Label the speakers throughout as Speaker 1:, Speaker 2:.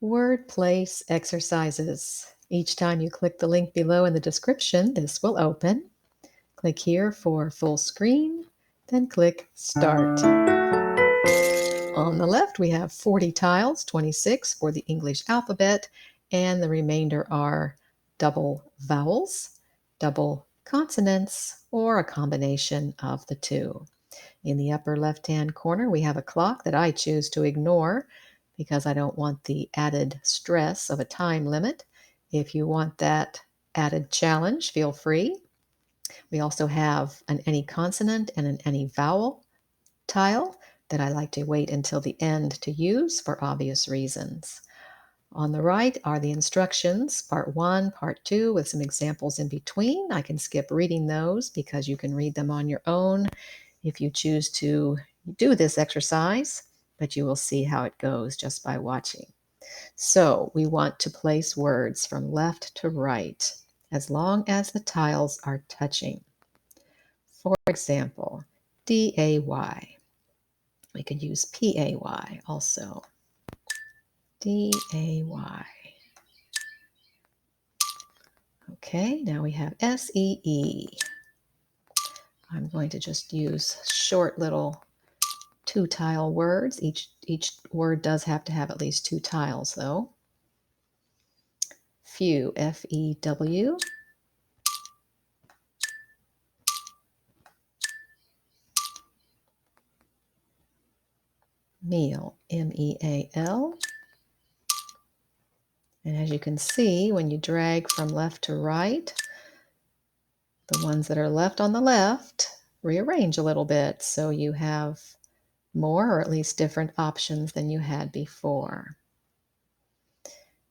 Speaker 1: Word place exercises. Each time you click the link below in the description, this will open. Click here for full screen, then click Start. On the left, we have 40 tiles, 26 for the English alphabet, and the remainder are double vowels, double consonants, or a combination of the two. In the upper left-hand corner, we have a clock that I choose to ignore because I don't want the added stress of a time limit. If you want that added challenge, feel free. We also have an any consonant and an any vowel tile that I like to wait until the end to use for obvious reasons. On the right are the instructions, part 1, part 2, with some examples in between. I can skip reading those because you can read them on your own if you choose to do this exercise, but you will see how it goes just by watching. So we want to place words from left to right as long as the tiles are touching. For example, D-A-Y. We could use P-A-Y also. D-A-Y. Okay, now we have S-E-E. I'm going to just use short little 2-tile words. Each word does have to have at least 2 tiles, though. Few, F-E-W. Meal, M-E-A-L. And as you can see, when you drag from left to right, the ones that are left on the left rearrange a little bit, so you have more or at least different options than you had before.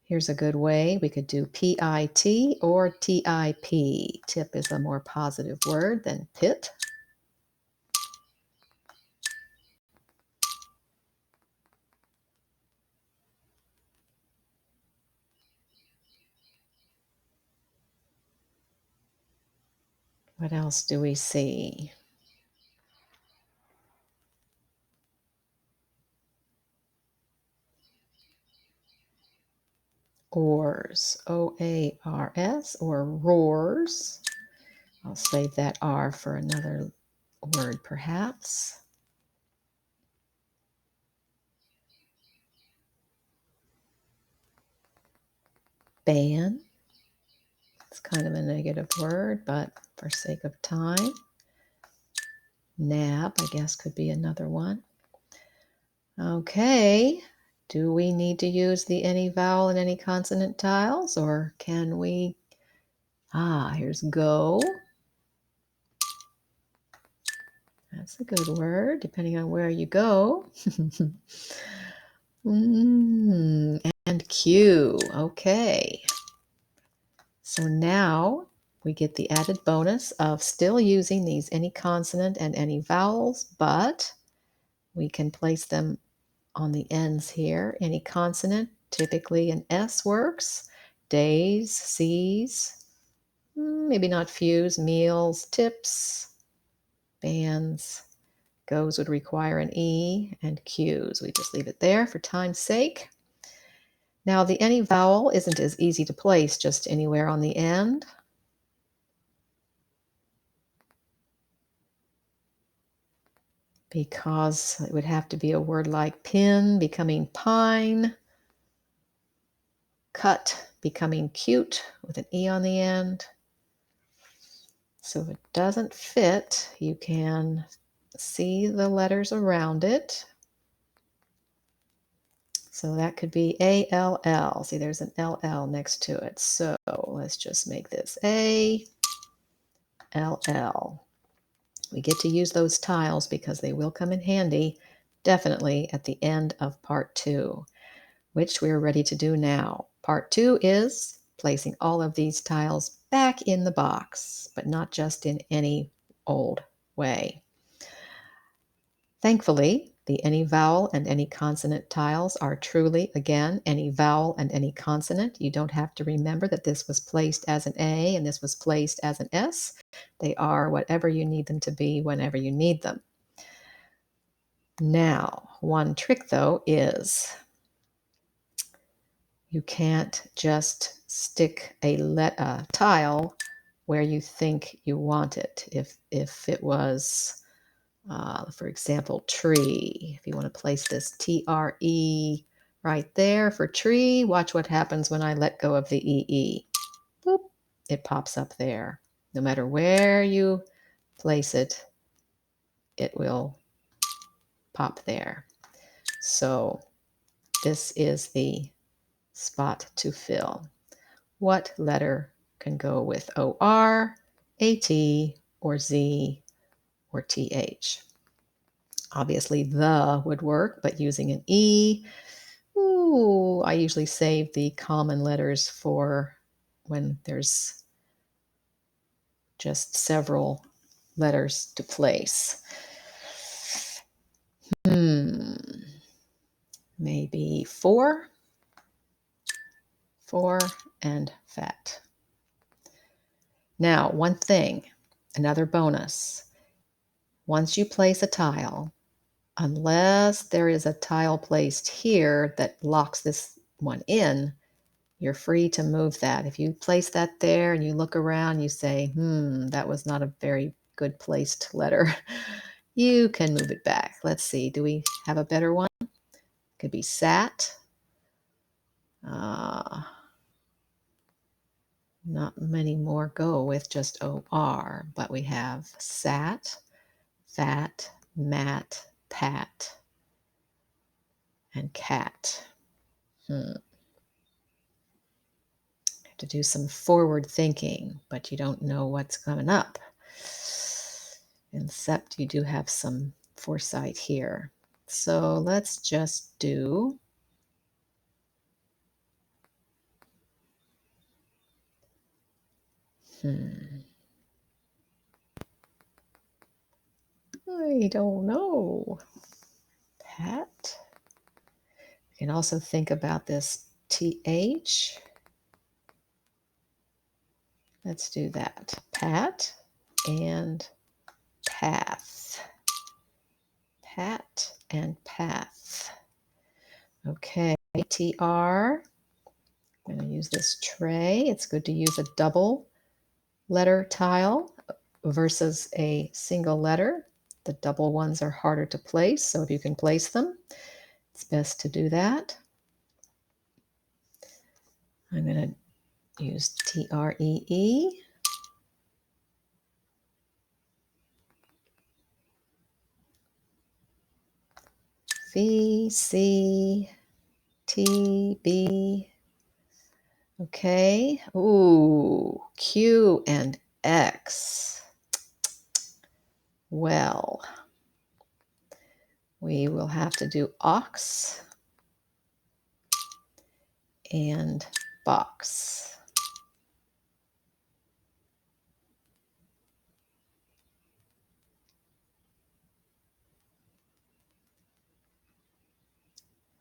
Speaker 1: Here's a good way. We could do P-I-T or T-I-P. Tip is a more positive word than pit. What else do we see? Oars, O-A-R-S, or roars. I'll save that R for another word, perhaps. Ban. It's kind of a negative word, but for sake of time. Nab, I guess, could be another one. Okay. Do we need to use the any vowel and any consonant tiles, or can we? Here's go. That's a good word, depending on where you go. And Q. Okay. So now we get the added bonus of still using these any consonant and any vowels, but we can place them on the ends here. Any consonant, typically an S works. Days, C's, maybe not fews, meals, tips, bands. Goes would require an E, and Q's. We just leave it there for time's sake. Now the any vowel isn't as easy to place just anywhere on the end. Because it would have to be a word like pin becoming pine, cut becoming cute with an E on the end. So if it doesn't fit, you can see the letters around it. So that could be A-L-L. See, there's an L-L next to it. So let's just make this A-L-L. We get to use those tiles because they will come in handy, definitely at the end of part 2, which we're ready to do now. Part 2 is placing all of these tiles back in the box, but not just in any old way. Thankfully, the any vowel and any consonant tiles are truly, again, any vowel and any consonant. You don't have to remember that this was placed as an A and this was placed as an S. They are whatever you need them to be whenever you need them. Now, one trick, though, is You can't just stick a tile where you think you want it. If it was, for example, tree, if you want to place this TRE right there for tree, watch what happens when I let go of the EE. Boop, it pops up there. No matter where you place it, it will pop there. So this is the spot to fill. What letter can go with OR, AT, or Z, or TH? Obviously, the would work, but using an E, ooh, I usually save the common letters for when there's just several letters to place. Maybe four and fat. Now, one thing, another bonus. Once you place a tile, unless there is a tile placed here that locks this one in, you're free to move that. If you place that there and you look around, you say, that was not a very good placed letter, you can move it back. Let's see, do we have a better one? Could be sat. Not many more go with just OR, but we have sat, fat, mat, pat, and cat. Have to do some forward thinking, but you don't know what's coming up. Except you do have some foresight here. So let's just do I don't know. Pat. You can also think about this TH. Let's do that. Pat and path. Pat and path. Okay, TR. I'm going to use this tray. It's good to use a double letter tile versus a single letter. The double ones are harder to place, so if you can place them, it's best to do that. I'm going to use TREE. V, C, T, B. Okay. Ooh, Q and X. Well, we will have to do ox and box.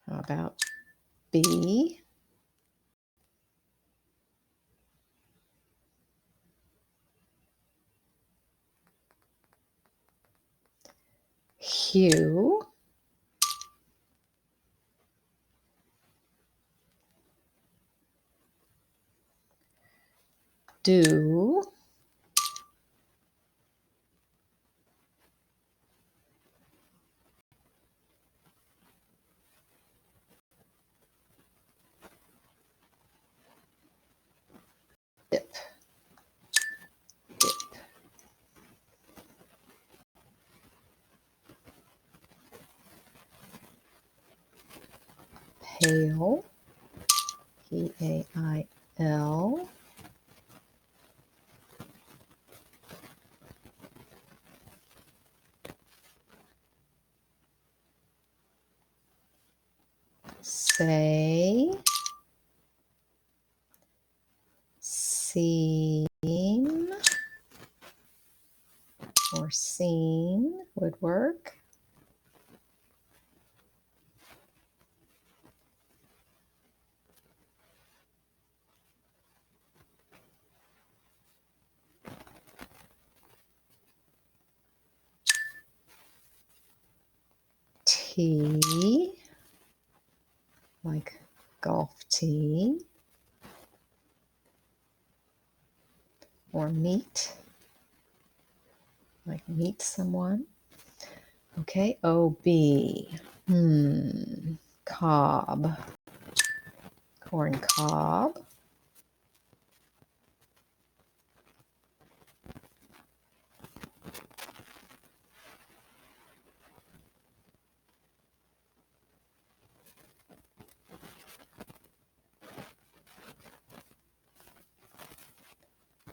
Speaker 1: How about B? Q. Do. Dip. Dip. Pale. P-A-I-L. Say. Seen or seen would work. T, like golf tee. Or meet, like meet someone. Okay, OB. Cob. Corn cob.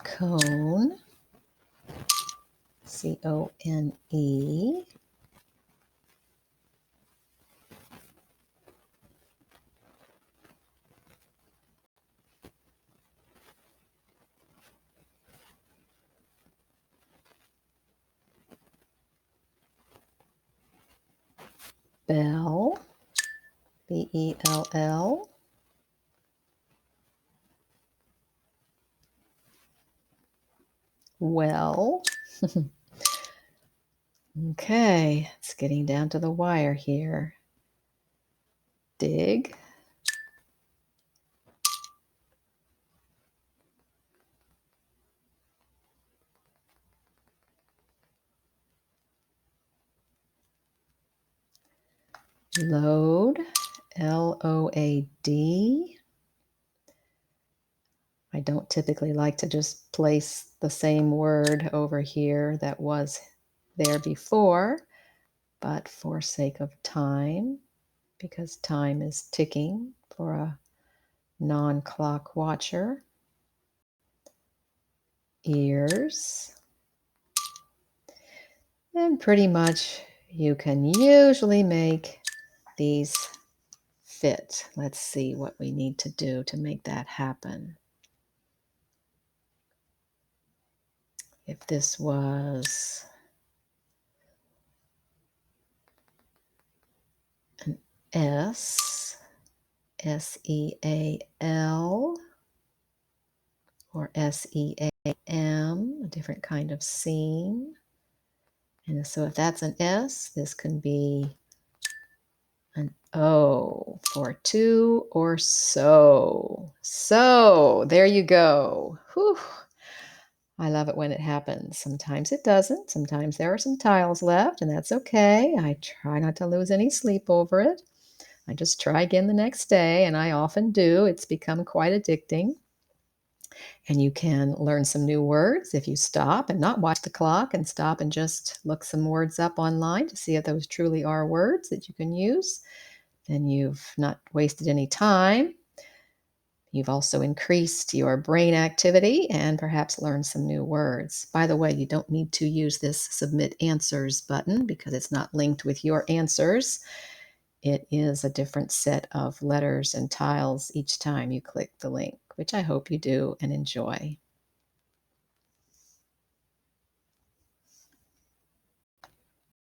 Speaker 1: Cone. C-O-N-E. Bell. B-E-L-L. Well. Okay, it's getting down to the wire here. Dig. Load. L-O-A-D. I don't typically like to just place the same word over here that was there before, but for sake of time, because time is ticking for a non-clock watcher. Ears. And pretty much you can usually make these fit. Let's see what we need to do to make that happen. If this was an S, S-E-A-L, or S-E-A-M, a different kind of seam. And so if that's an S, this can be an O for to or so. So there you go. Whew. I love it when it happens. Sometimes it doesn't. Sometimes there are some tiles left, and that's okay. I try not to lose any sleep over it. I just try again the next day, and I often do. It's become quite addicting. And you can learn some new words if you stop and not watch the clock and stop and just look some words up online to see if those truly are words that you can use. Then you've not wasted any time. You've also increased your brain activity and perhaps learned some new words. By the way, you don't need to use this Submit Answers button because it's not linked with your answers. It is a different set of letters and tiles each time you click the link, which I hope you do and enjoy.